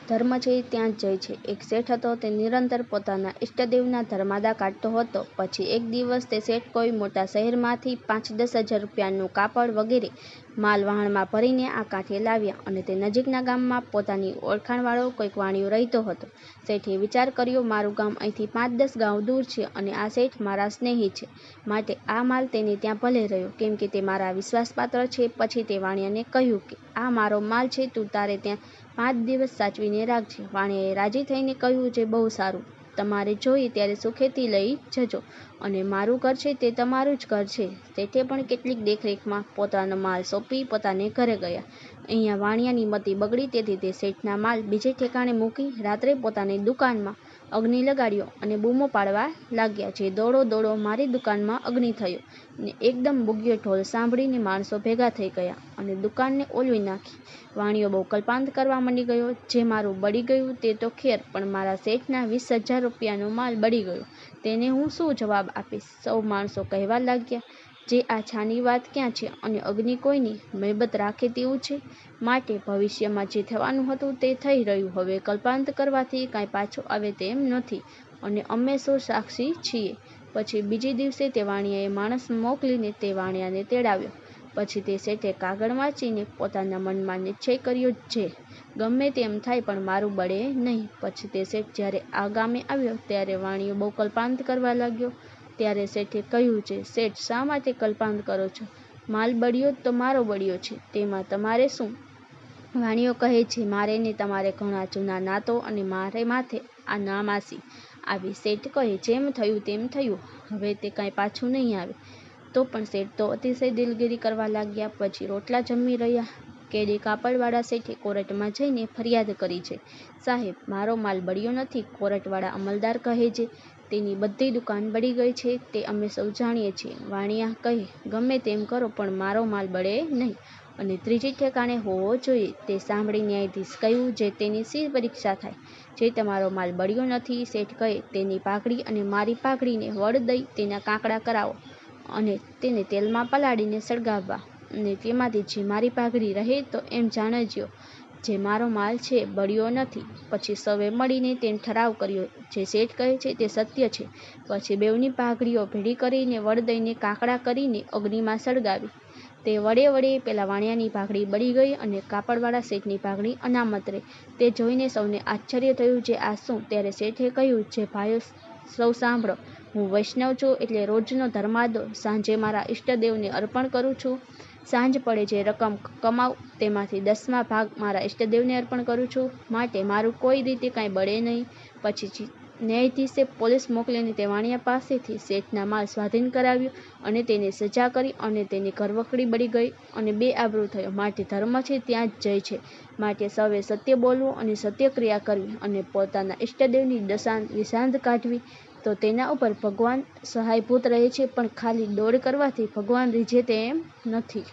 ધર્મ છે ત્યાં જ જય છે. એક શેઠ હતો, તે નિરંતર પોતાના ઇષ્ટદેવના ધર્માદા કાઢતો હતો. પછી એક દિવસ તે શેઠ કોઈ મોટા શહેરમાંથી 5-10 હજાર રૂપિયાનું કાપડ વગેરે માલ વહાણમાં ભરીને આ કાંઠે લાવ્યા અને તે નજીકના ગામમાં પોતાની ઓળખાણવાળો કોઈક વાણિયો રહેતો હતો. શેઠે વિચાર કર્યો, મારું ગામ અહીંથી 5-10 ગાંવ દૂર છે અને આ શેઠ મારા સ્નેહી છે, માટે આ માલ તેને ત્યાં ભલે રહ્યો, કેમ કે તે મારા વિશ્વાસપાત્ર છે. પછી તે વાણિયાને કહ્યું કે આ મારો માલ છે, તું તારે ત્યાં 5 દિવસ સાચવીને રાખજે. વાણિયાએ રાજી થઈને કહ્યું, જે બહુ સારું, તમારે જોઈએ ત્યારે સુખેથી લઈ જજો અને મારું ઘર છે તે તમારું જ ઘર છે. શેઠે પણ કેટલીક દેખરેખમાં પોતાનો માલ સોંપી પોતાને ઘરે ગયા. અહીંયા વાણિયાની મતિ બગડી, તેથી તે શેઠના માલ બીજે ઠેકાણે મૂકી રાત્રે પોતાની દુકાનમાં અગ્નિ લગાડ્યો અને બૂમો પાડવા લાગ્યા, જે દોડો દોડો, મારી દુકાનમાં અગ્નિ થયો ને એકદમ બુગ્યો ઢોલ સાંભળીને માણસો ભેગા થઈ ગયા અને દુકાનને ઓલવી નાખી. વાણિયો બહુ કલ્પાંત કરવા માંડી ગયો, જે મારું બળી ગયું તે તો ખેર, પણ મારા શેઠના 20,000 રૂપિયાનો માલ બળી ગયો, તેને હું શું જવાબ આપીશ? સૌ માણસો કહેવા લાગ્યા, જે આ છાની વાત ક્યાં છે અને અગ્નિ કોઈની મહેબત રાખે તેવું છે, માટે ભવિષ્યમાં જે થવાનું હતું તે થઈ રહ્યું, હવે કલ્પાંત કરવાથી કાંઈ પાછું આવે તેમ નથી અને અમે સૌ સાક્ષી છીએ. પછી બીજે દિવસે તે વાણિયાએ માણસ મોકલીને તે વાણિયાને તેડાવ્યો. પછી તે શેઠે કાગળ વાંચીને પોતાના મનમાં નિશ્ચય કર્યો, જે ગમે તેમ થાય પણ મારું બળે નહીં. પછી તે શેઠ જ્યારે આ ગામે આવ્યો ત્યારે વાણિયો બહુ કલ્પાંત કરવા લાગ્યો. ત્યારે શેઠે કહ્યું, જે શેઠ શા માટે કલ્પાંત કરો છો? માલ બળ્યો તો મારો બળ્યો છે, તેમાં તમારે શું? વાણિયો કહે છે, મારે ને તમારે ઘણા જૂના નાતો અને મારે માથે આ નામાસી આવી. શેઠ કહે, જેમ થયું તેમ થયું, હવે તે કાંઈ પાછું નહીં આવે. તો પણ શેઠ તો અતિશય દિલગીરી કરવા લાગ્યા. પછી રોટલા જમી રહ્યા કેડી કાપડવાળા શેઠે કોર્ટમાં જઈને ફરિયાદ કરી છે, સાહેબ, મારો માલ બળ્યો નથી. કોર્ટવાળા અમલદાર કહે છે, તેની બધી દુકાન બળી ગઈ છે, તે અમે સૌ જાણીએ છીએ. વાણિયા કહે, ગમે તેમ કરો પણ મારો માલ બળે નહીં અને ત્રીજી ઠેકાણે હોવો જોઈએ. તે સાંભળી ન્યાયાધીશ કહ્યું, જે તેની શી પરીક્ષા થાય? જે તમારો માલ બળ્યો નથી. શેઠ કહે, તેની પાઘડી અને મારી પાઘડીને વળ દઈ તેના કાંકડા કરાવો અને તેને તેલમાં પલાળીને સળગાવવા, અને તેમાંથી જે મારી પાઘડી રહે તો એમ જાણજો, જે મારો માલ છે બળ્યો નથી. પછી સૌએ મળીને તેને ઠરાવ કર્યો, જે શેઠ કહે છે તે સત્ય છે. પછી બેઉની પાઘડીઓ ભેળી કરીને વળ દઈને કાંકડા કરીને અગ્નિમાં સળગાવી. તે વડે પેલા વાણિયાની પાઘડી બળી ગઈ અને કાપડવાળા શેઠની પાઘડી અનામત રહી. તે જોઈને સૌને આશ્ચર્ય થયું, જે આ શું? ત્યારે શેઠે કહ્યું, જે ભાઈઓ સૌ સાંભળો, હું વૈષ્ણવ છું, એટલે રોજનો ધર્માદો સાંજે મારા ઇષ્ટદેવને અર્પણ કરું છું. સાંજ પડે જે રકમ કમાઉં તેમાંથી 10મા ભાગ મારા ઇષ્ટદેવને અર્પણ કરું છું, માટે મારું કોઈ રીતે કાંઈ બળે નહીં. પછી ન્યાયાધીશે પોલીસ મોકલીને તે વાણિયા પાસેથી શેઠના માલ સ્વાધીન કરાવ્યો અને તેને સજા કરી અને તેની ઘરવખરી બળી ગઈ અને બેઆબરૂ થયો. માટે ધર્મ છે ત્યાં જ જય છે. માટે સૌએ સત્ય બોલવું અને સત્ય ક્રિયા કરવી અને પોતાના ઇષ્ટદેવની દશાંત વિષાંત કાઢવી, તો તેના ઉપર ભગવાન સહાયભૂત રહે છે. પણ ખાલી દોડ કરવાથી ભગવાન રીઝે તેમ નથી.